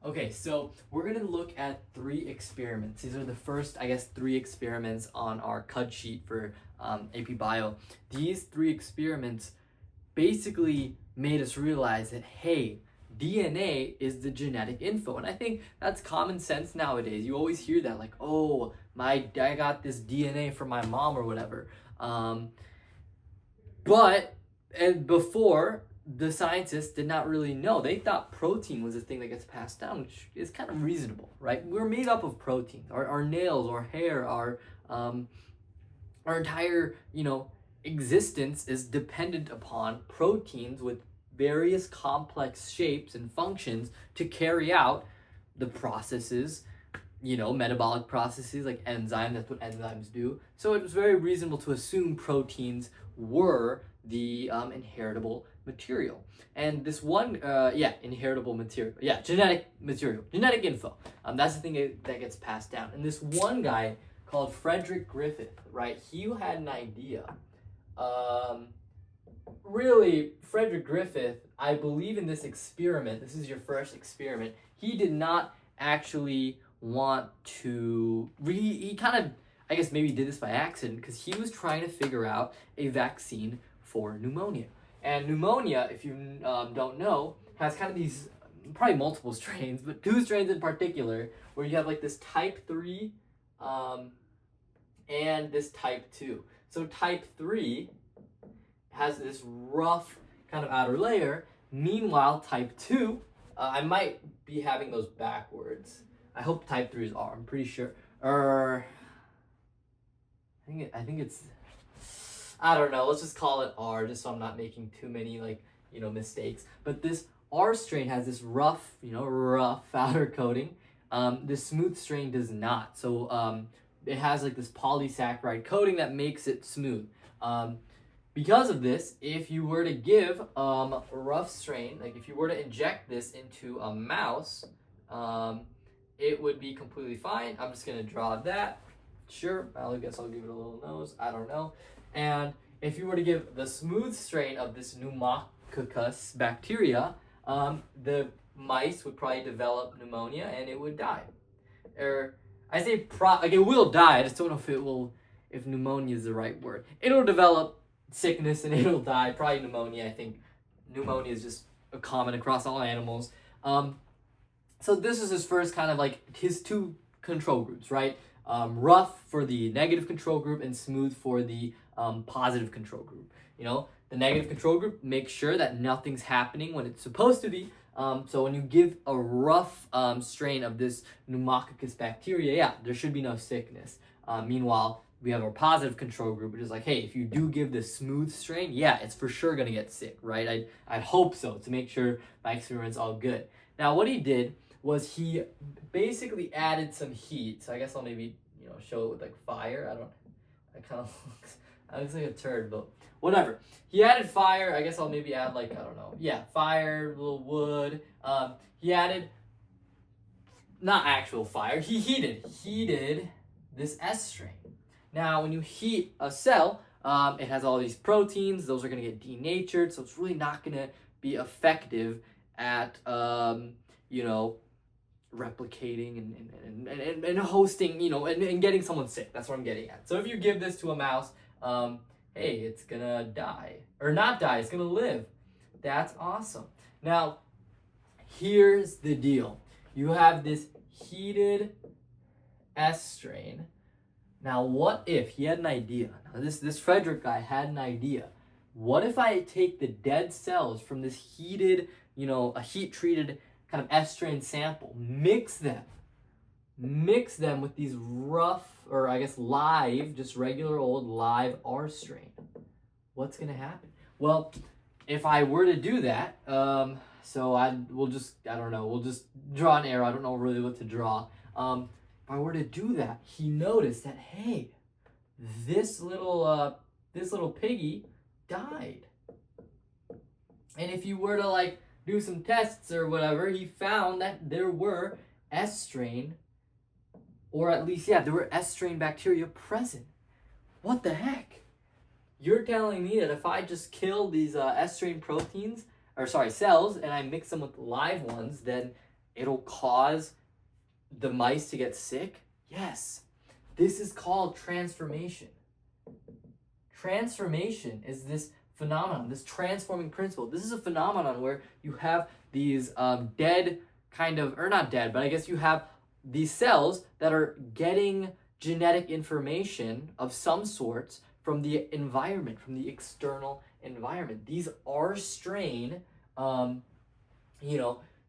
Okay, so we're gonna look at 3 experiments. These are the first, I guess, 3 experiments on our CUD sheet for AP Bio. These 3 experiments basically made us realize that, hey, DNA is the genetic info. And I think that's common sense nowadays. You always hear that, like, oh, I got this DNA from my mom or whatever. But and before, the scientists did not really know. They thought protein was the thing that gets passed down, which is kind of reasonable, right? We're made up of proteins. Our nails, our hair, our entire, existence is dependent upon proteins with various complex shapes and functions to carry out the processes, metabolic processes like enzymes. That's what enzymes do. So it was very reasonable to assume proteins were the inheritable material. And this one, inheritable material. Yeah, genetic material, genetic info. That's the thing that gets passed down. And this one guy called Frederick Griffith, right? He had an idea. Really, Frederick Griffith, I believe in this experiment. This is your first experiment. He did not actually want to. He kind of, I guess, maybe did this by accident because he was trying to figure out a vaccine for pneumonia. And pneumonia, if you don't know, has kind of these, probably multiple strains, but 2 strains in particular, where you have like this type 3 and this type 2. So type 3 has this rough kind of outer layer. Meanwhile, type 2, I might be having those backwards. I hope type 3 is R, I'm pretty sure. I think it's, I don't know, let's just call it R just so I'm not making too many mistakes. But this R strain has this rough outer coating. This smooth strain does not. So it has like this polysaccharide coating that makes it smooth. Because of this, if you were to give a rough strain, like if you were to inject this into a mouse, it would be completely fine. I'm just gonna draw that. Sure, I guess I'll give it a little nose. I don't know. And if you were to give the smooth strain of this pneumococcus bacteria, the mice would probably develop pneumonia and it would die. Or I say it will die. I just don't know if pneumonia is the right word. It'll develop sickness and it'll die. Probably pneumonia. I think pneumonia is just common across all animals. So this is his first kind of like his 2 control groups, right? Rough for the negative control group and smooth for the positive control group. The negative control group makes sure that nothing's happening when it's supposed to be. So when you give a rough strain of this pneumococcus bacteria, there should be no sickness. Meanwhile, we have our positive control group, which is like, hey, if you do give the smooth strain, it's for sure gonna get sick, right? I hope so, to make sure my experiment's all good. Now, what he did was he basically added some heat. So I guess I'll maybe show it with like fire. I kind of looks like a turd, but whatever. He added fire. I guess I'll maybe add like, I don't know. Yeah, fire, a little wood. He added, not actual fire. He heated this S strain. Now, when you heat a cell, it has all these proteins. Those are going to get denatured, so it's really not going to be effective at, replicating and hosting, and getting someone sick. That's what I'm getting at. So if you give this to a mouse, hey, it's going to die. Or not die, it's going to live. That's awesome. Now, here's the deal. You have this heated S strain. Now, what if he had an idea? Now, this Frederick guy had an idea. What if I take the dead cells from this heated, a heat-treated kind of S strain sample, mix them with these rough, or I guess live, just regular old live R strain? What's gonna happen? Well, if I were to do that, we'll just draw an arrow. I don't know really what to draw. If I were to do that, he noticed that, hey, this little piggy died. And if you were to do some tests or whatever, he found that there were S strain, or at least there were S strain bacteria present. What the heck? You're telling me that if I just kill these S strain cells, and I mix them with live ones, then it'll cause the mice to get sick? Yes. This is called transformation. Transformation is this phenomenon, this transforming principle. This is a phenomenon where you have these dead kind of, or not dead, but I guess you have these cells that are getting genetic information of some sorts from the environment, from the external environment. These R strain,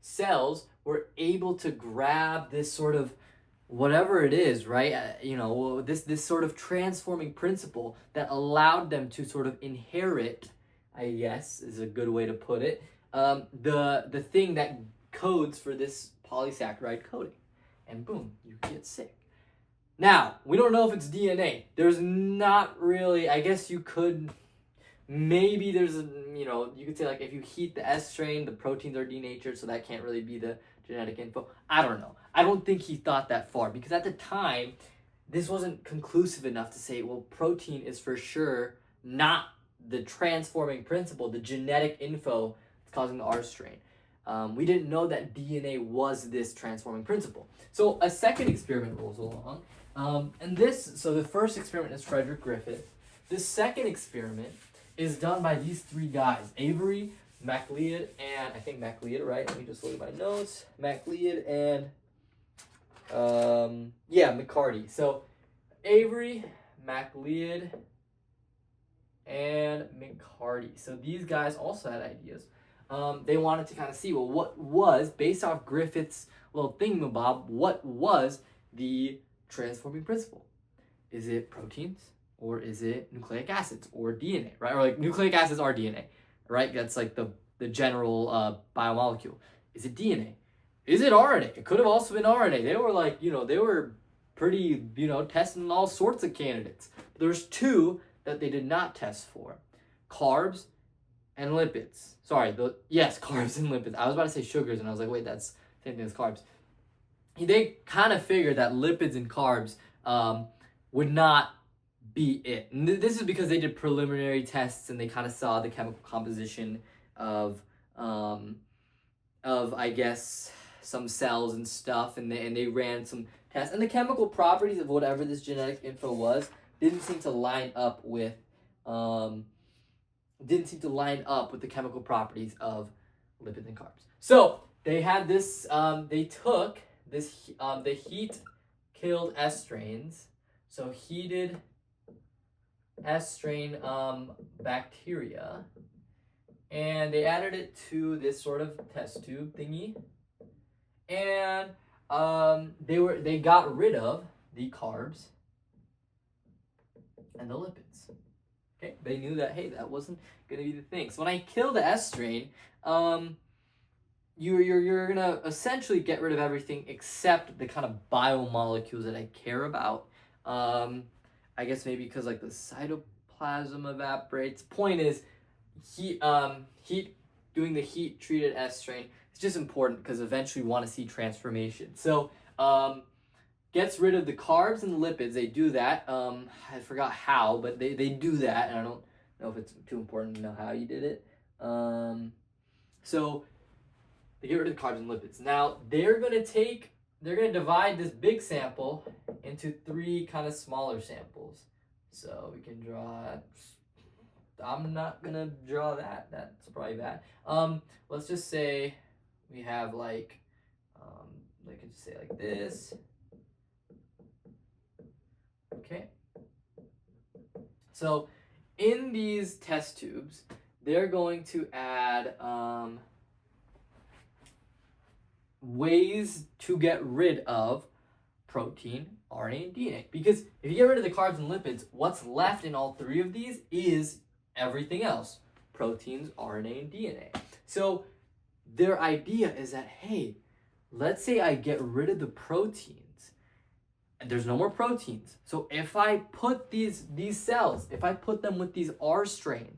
cells were able to grab this sort of whatever it is, right? This sort of transforming principle that allowed them to sort of inherit, I guess is a good way to put it, the thing that codes for this polysaccharide coding. And boom, you get sick. Now, we don't know if it's DNA. There's not really, I guess you could, maybe there's you could say like if you heat the S strain, the proteins are denatured, so that can't really be the genetic info. I don't know. I don't think he thought that far because at the time, this wasn't conclusive enough to say, well, protein is for sure not the transforming principle, the genetic info that's causing the R strain. We didn't know that DNA was this transforming principle. So a second experiment rolls along. So the first experiment is Frederick Griffith. The second experiment is done by these three guys, Avery, MacLeod, and I think MacLeod, right? Let me just look at my notes. MacLeod and McCarty. So Avery, MacLeod, and McCarty. So these guys also had ideas. They wanted to kind of see, well, what was, based off Griffith's little thingamabob, what was the transforming principle? Is it proteins? Or is it nucleic acids or DNA, right? Or like nucleic acids are DNA, right? That's like the general biomolecule. Is it DNA? Is it RNA? It could have also been RNA. They were like, they were pretty, testing all sorts of candidates. But there's two that they did not test for. Carbs and lipids. Carbs and lipids. I was about to say sugars, and I was like, wait, that's the same thing as carbs. They kind of figured that lipids and carbs would not be it. And this is because they did preliminary tests and they kind of saw the chemical composition of I guess some cells and stuff, and they ran some tests, and the chemical properties of whatever this genetic info was didn't seem to line up with the chemical properties of lipids and carbs. So they had this. They took this. The heat killed S strains. So heated S strain bacteria, and they added it to this sort of test tube thingy, and they got rid of the carbs and the lipids. Okay, they knew that, hey, that wasn't gonna be the thing. So when I kill the S strain, you're gonna essentially get rid of everything except the kind of biomolecules that I care about. I guess maybe because like the cytoplasm evaporates. Point is, doing the heat treated S strain is just important because eventually we want to see transformation. So gets rid of the carbs and lipids. They do that. I forgot how, but they do that, and I don't know if it's too important to know how you did it. So they get rid of the carbs and lipids. Now they're gonna divide this big sample into three kind of smaller samples. So we can draw, I'm not gonna draw that, that's probably bad. Let's just say we have like, I can just say like this. Okay. So in these test tubes, they're going to add, ways to get rid of protein, RNA, and DNA. Because if you get rid of the carbs and lipids, what's left in all three of these is everything else. Proteins, RNA, and DNA. So their idea is that, hey, let's say I get rid of the proteins and there's no more proteins. So if I put these cells, if I put them with these R strain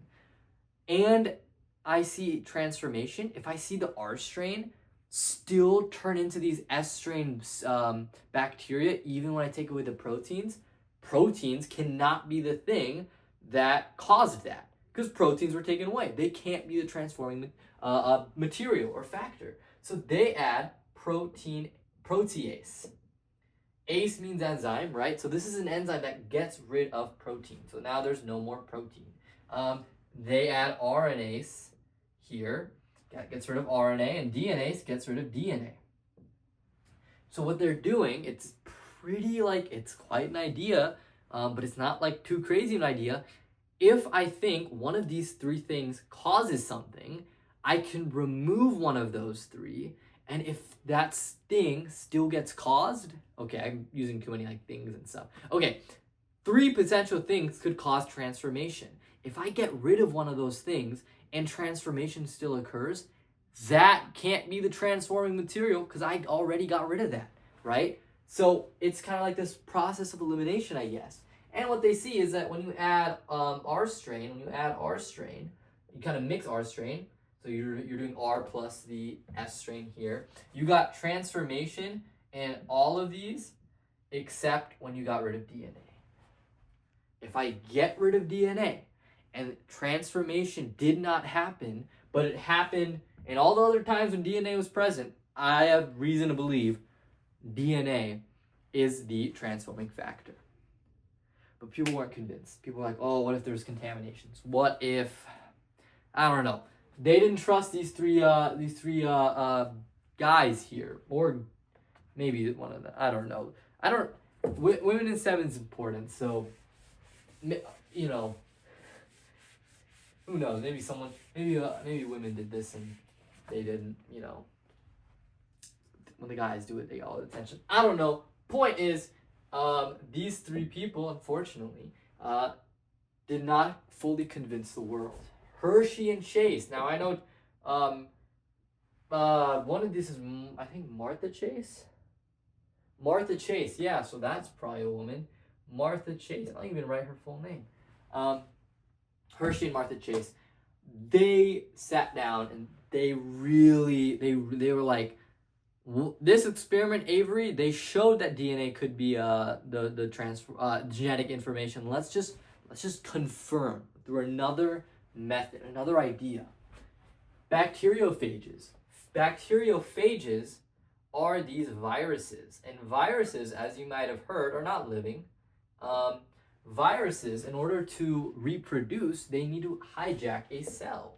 and I see transformation, if I see the R strain still turn into these S strain bacteria, even when I take away the proteins cannot be the thing that caused that, because proteins were taken away. They can't be the transforming material or factor. So they add protease. ACE means enzyme, right? So this is an enzyme that gets rid of protein. So now there's no more protein. They add RNase here, that gets rid of RNA, and DNase gets rid of DNA. So what they're doing, it's pretty it's quite an idea, but it's not too crazy an idea. If I think one of these three things causes something, I can remove one of those three, and if that thing still gets caused, okay, I'm using too many things and stuff. Okay, three potential things could cause transformation. If I get rid of one of those things and transformation still occurs, that can't be the transforming material because I already got rid of that, right? So it's kind of like this process of elimination, I guess. And what they see is that when you add R strain, you kind of mix R strain. So you're doing R plus the S strain here. You got transformation in all of these except when you got rid of DNA. If I get rid of DNA and transformation did not happen, but it happened in all the other times when DNA was present, I have reason to believe DNA is the transforming factor. But people weren't convinced. People were like, oh, what if there's contaminations? What if, I don't know. They didn't trust these three guys here, or maybe one of them. I don't know. Women in 7 is important, so who knows? Maybe women did this and they didn't. When the guys do it, they got all the attention. I don't know. Point is, these three people, unfortunately, did not fully convince the world. Hershey and Chase. Now I know one of these is, I think, Martha Chase. Martha Chase, yeah, so that's probably a woman. Martha Chase. I don't even write her full name. Hershey and Martha Chase. They sat down and they were like, this experiment, Avery, they showed that DNA could be the transfer genetic information. Let's just confirm through another method, another idea. Bacteriophages. Bacteriophages are these viruses, and viruses, as you might have heard, are not living. Viruses, in order to reproduce, they need to hijack a cell.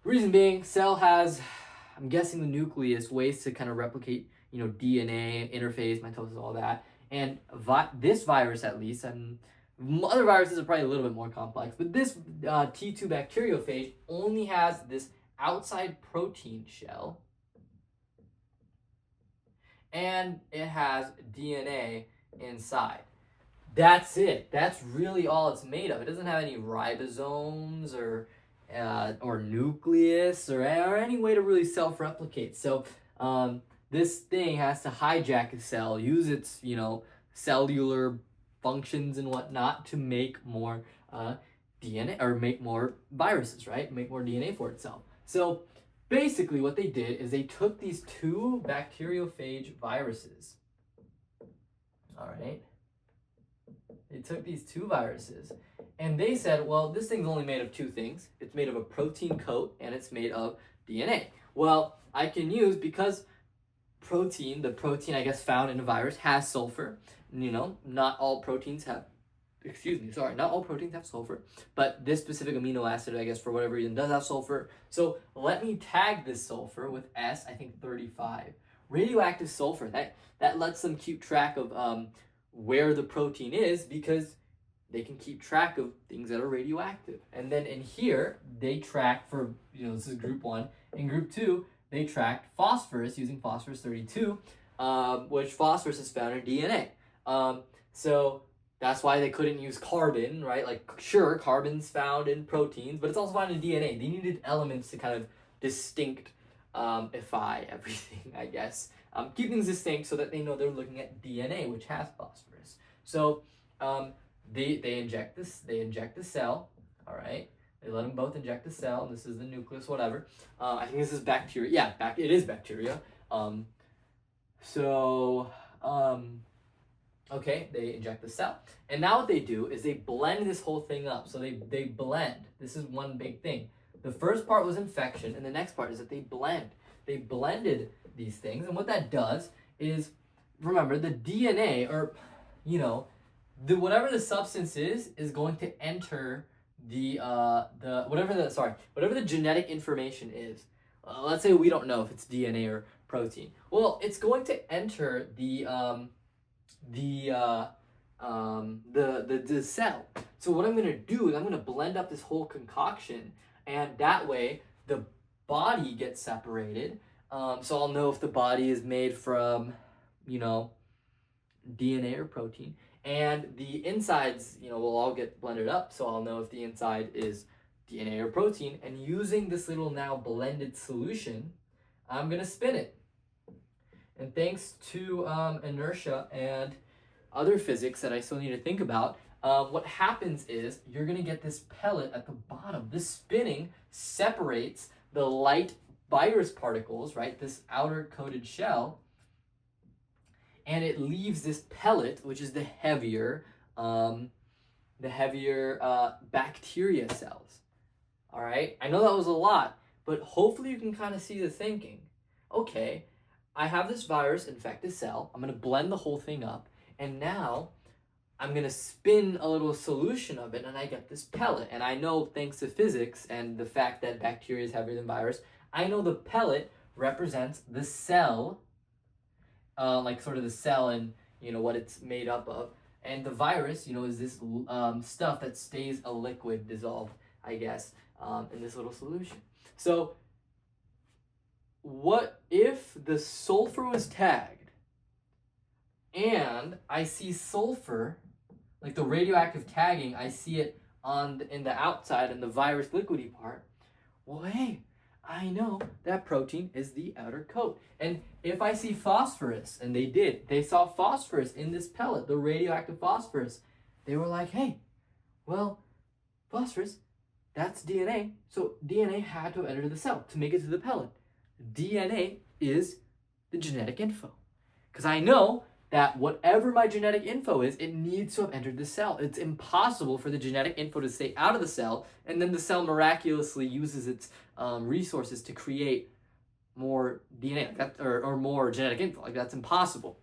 Reason being, cell has, I'm guessing, the nucleus, ways to kind of replicate, DNA, interphase, mitosis, all that. And this virus, at least, and other viruses are probably a little bit more complex, but this T2 bacteriophage only has this outside protein shell, and it has DNA inside. That's it. That's really all it's made of. It doesn't have any ribosomes or nucleus or any way to really self-replicate. So this thing has to hijack a cell, use its cellular functions and whatnot to make more DNA, or make more viruses, right? Make more DNA for itself. So basically what they did is they took these two bacteriophage viruses. All right. They took these two viruses and they said, well, this thing's only made of two things. It's made of a protein coat and it's made of DNA. Well, I can use, because the protein I guess found in a virus has sulfur. Not all proteins have sulfur, but this specific amino acid, I guess, for whatever reason, does have sulfur. So let me tag this sulfur with S, I think 35. Radioactive sulfur, that lets them keep track of where the protein is, because they can keep track of things that are radioactive. And then in here, they track for, this is group 1. In group 2, they tracked phosphorus using phosphorus 32, which phosphorus is found in DNA. So that's why they couldn't use carbon, right? Sure, carbon's found in proteins, but it's also found in DNA. They needed elements to kind of distinctify everything, I guess. Keep things distinct so that they know they're looking at DNA, which has phosphorus. So they inject the cell, all right? They let them both inject the cell. This is the nucleus, whatever. I think this is bacteria. Yeah, it is bacteria. Okay, they inject the cell. And now what they do is they blend this whole thing up. So they blend. This is one big thing. The first part was infection, and the next part is that they blend. they blended these things. And what that does is, remember, the DNA, or, you know, whatever the substance is going to enter whatever the genetic information is. Let's say we don't know if it's DNA or protein. Well, it's going to enter the cell. So what I'm going to do is I'm going to blend up this whole concoction, and that way the body gets separated. So I'll know if the body is made from, you know, DNA or protein, and the insides, you know, will all get blended up. So I'll know if the inside is DNA or protein. And using this little now blended solution, I'm gonna spin it. And thanks to inertia and other physics that I still need to think about, what happens is you're gonna get this pellet at the bottom. This spinning separates the light virus particles, right? This outer coated shell, and it leaves this pellet, which is the heavier bacteria cells. All right, I know that was a lot, but hopefully you can kind of see the thinking. Okay, I have this virus infect a cell. I'm gonna blend the whole thing up, and now I'm gonna spin a little solution of it, and I get this pellet. And I know, thanks to physics and the fact that bacteria is heavier than virus, I know the pellet represents the cell, like sort of the cell and, you know, what it's made up of. And the virus, you know, is this stuff that stays a liquid dissolved, I guess, in this little solution. So what if the sulfur was tagged and I see sulfur, like the radioactive tagging, I see it in the outside in the virus liquidy part? Well, hey, I know that protein is the outer coat. And if I see phosphorus, and they saw phosphorus in this pellet, the radioactive phosphorus, they were like, hey, well, phosphorus, that's DNA. So DNA had to enter the cell to make it to the pellet. DNA is the genetic info. Because I know that whatever my genetic info is, it needs to have entered the cell. It's impossible for the genetic info to stay out of the cell, and then the cell miraculously uses its resources to create more DNA, or more genetic info. Like, that's impossible.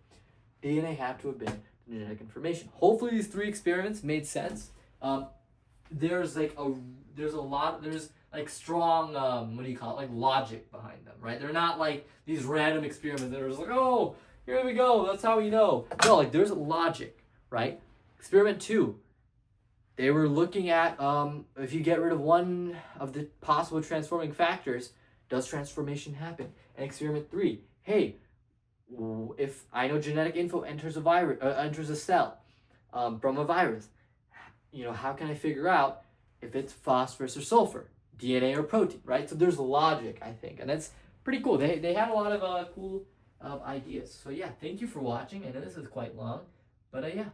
DNA had to have been the genetic information. Hopefully these 3 experiments made sense. There's strong, like logic behind them, right? They're not like these random experiments that are just like, oh, here we go, that's how we know. No, like there's logic, right? Experiment 2, they were looking at if you get rid of one of the possible transforming factors, does transformation happen? And experiment 3, hey, if I know genetic info enters a cell from a virus, you know, how can I figure out if it's phosphorus or sulfur, DNA or protein, right? So there's logic, I think, and that's pretty cool. They had a lot of cool ideas. So yeah, thank you for watching. I know this is quite long, but yeah.